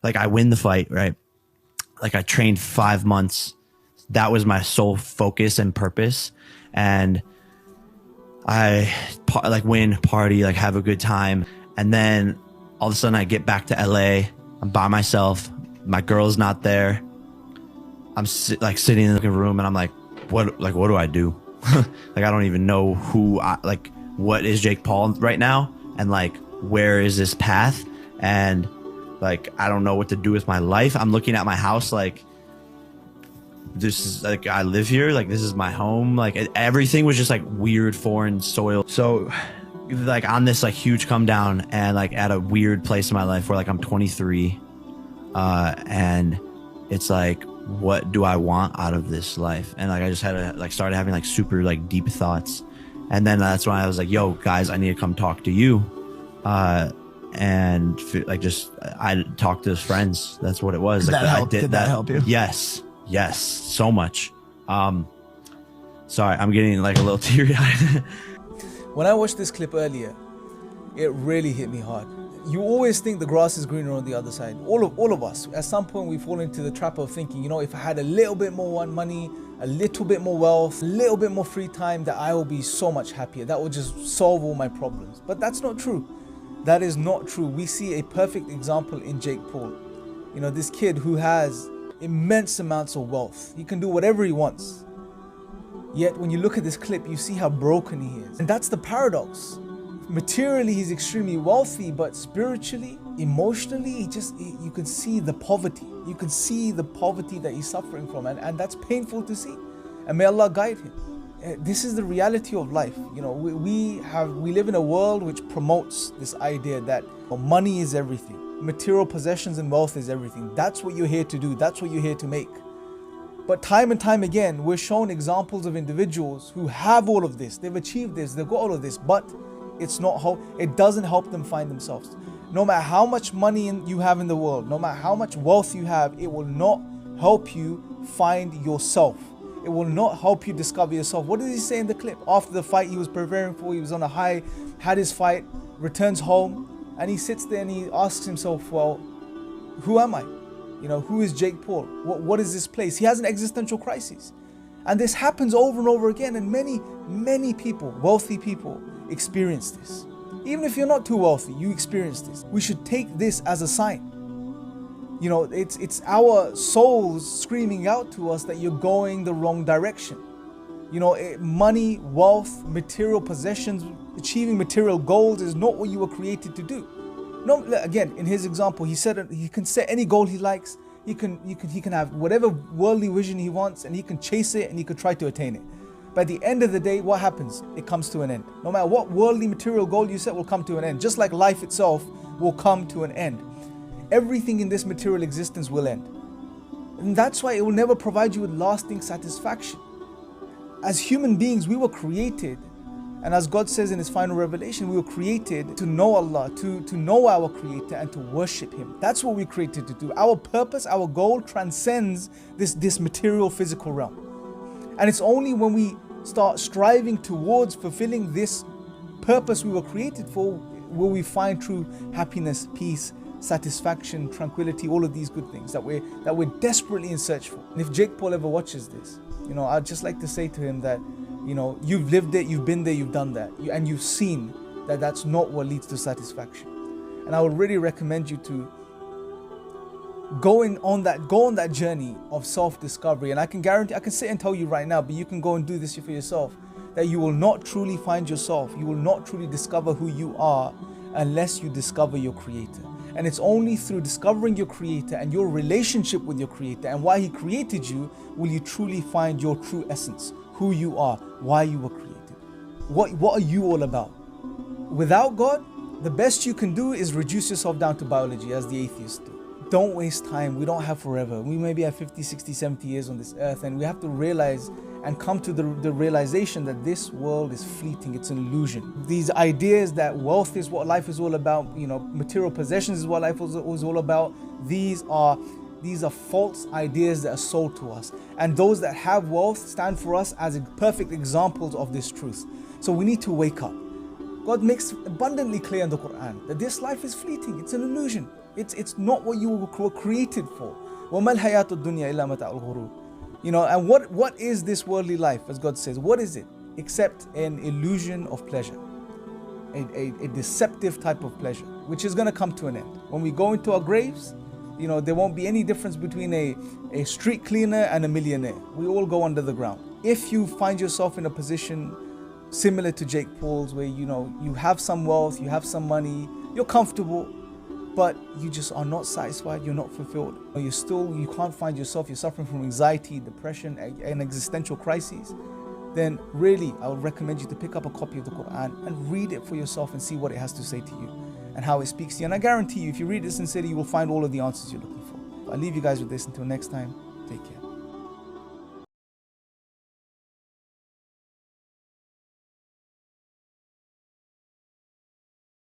like I win the fight, right? Like I trained 5 months. That was my sole focus and purpose. And I like win, party, like have a good time. And then all of a sudden I get back to LA. I'm by myself. My girl's not there. I'm like sitting in the room and I'm like, what do I do? Like, I don't even know what is Jake Paul right now? And like, where is this path? And like, I don't know what to do with my life. I'm looking at my house like, this is like, I live here, like this is my home. Like everything was just like weird foreign soil. So like on this like huge come down and like at a weird place in my life where like I'm 23 and it's like, what do I want out of this life? And like I just had to like started having like super like deep thoughts. And then that's when I was like, yo guys, I need to come talk to you. And like just I talked to his friends. That's what it was. Did like, that help? Did that help you? Yes, so much. Sorry, I'm getting like a little teary-eyed. When I watched this clip earlier, it really hit me hard. You always think the grass is greener on the other side. All of us, at some point we fall into the trap of thinking, you know, if I had a little bit more money, a little bit more wealth, a little bit more free time, that I will be so much happier. That will just solve all my problems. But that's not true. That is not true. We see a perfect example in Jake Paul. You know, this kid who has immense amounts of wealth. He can do whatever he wants. Yet when you look at this clip, you see how broken he is. And that's the paradox. Materially, he's extremely wealthy, but spiritually, emotionally, you can see the poverty. You can see the poverty that he's suffering from, and that's painful to see. And may Allah guide him. This is the reality of life. You know, we live in a world which promotes this idea that money is everything. Material possessions and wealth is everything. That's what you're here to do. That's what you're here to make. But time and time again, we're shown examples of individuals who have all of this. They've achieved this. They've got all of this, but it doesn't help them find themselves. No matter how much money you have in the world, no matter how much wealth you have, it will not help you find yourself. It will not help you discover yourself. What did he say in the clip? After the fight he was preparing for, he was on a high, had his fight, returns home, and he sits there and he asks himself, well, who am I? You know, who is Jake Paul? What is this place? He has an existential crisis. And this happens over and over again, and many people, wealthy people, experience this. Even if you're not too wealthy, you experience this. We should take this as a sign. You know, it's our souls screaming out to us that you're going the wrong direction. You know, money, wealth, material possessions, achieving material goals is not what you were created to do. No, again, in his example, he said he can set any goal he likes. He can have whatever worldly vision he wants, and he can chase it and he can try to attain it. But at the end of the day, what happens? It comes to an end. No matter what worldly material goal you set will come to an end. Just like life itself will come to an end. Everything in this material existence will end. And that's why it will never provide you with lasting satisfaction. As human beings, we were created, and as God says in His final revelation, we were created to know Allah, to know our Creator and to worship Him. That's what we're created to do. Our purpose, our goal transcends this material physical realm. And it's only when we start striving towards fulfilling this purpose we were created for will we find true happiness, peace, satisfaction, tranquility, all of these good things that we're desperately in search for. And if Jake Paul ever watches this, you know, I'd just like to say to him that, you know, you've lived it, you've been there, you've done that, and you've seen that that's not what leads to satisfaction. And I would really recommend you to go on that journey of self-discovery. And I can guarantee, I can sit and tell you right now, but you can go and do this for yourself, that you will not truly find yourself, you will not truly discover who you are unless you discover your Creator. And it's only through discovering your Creator and your relationship with your Creator and why He created you will you truly find your true essence, who you are, why you were created. What are you all about? Without God, the best you can do is reduce yourself down to biology, as the atheists do. Don't waste time. We don't have forever. We maybe have 50, 60, 70 years on this earth, and we have to realize and come to the realization that this world is fleeting. It's an illusion. These ideas that wealth is what life is all about, you know, material possessions is what life is all about, these are false ideas that are sold to us. And those that have wealth stand for us as perfect examples of this truth. So we need to wake up. God makes abundantly clear in the Quran that this life is fleeting. It's an illusion. It's not what you were created for. وَمَا الْحَيَاةُ الدُّنْيَا إِلَّا مَتَاعُ الْغُرُورِ. You know, and what is this worldly life, as God says? What is it except an illusion of pleasure, a deceptive type of pleasure, which is going to come to an end. When we go into our graves, you know, there won't be any difference between a street cleaner and a millionaire. We all go under the ground. If you find yourself in a position similar to Jake Paul's, where, you know, you have some wealth, you have some money, you're comfortable, but you just are not satisfied, you're not fulfilled, or you can't find yourself, you're suffering from anxiety, depression, and existential crises, then really I would recommend you to pick up a copy of the Quran and read it for yourself and see what it has to say to you and how it speaks to you. And I guarantee you, if you read it sincerely, you will find all of the answers you're looking for. I'll leave you guys with this. Until next time, take care.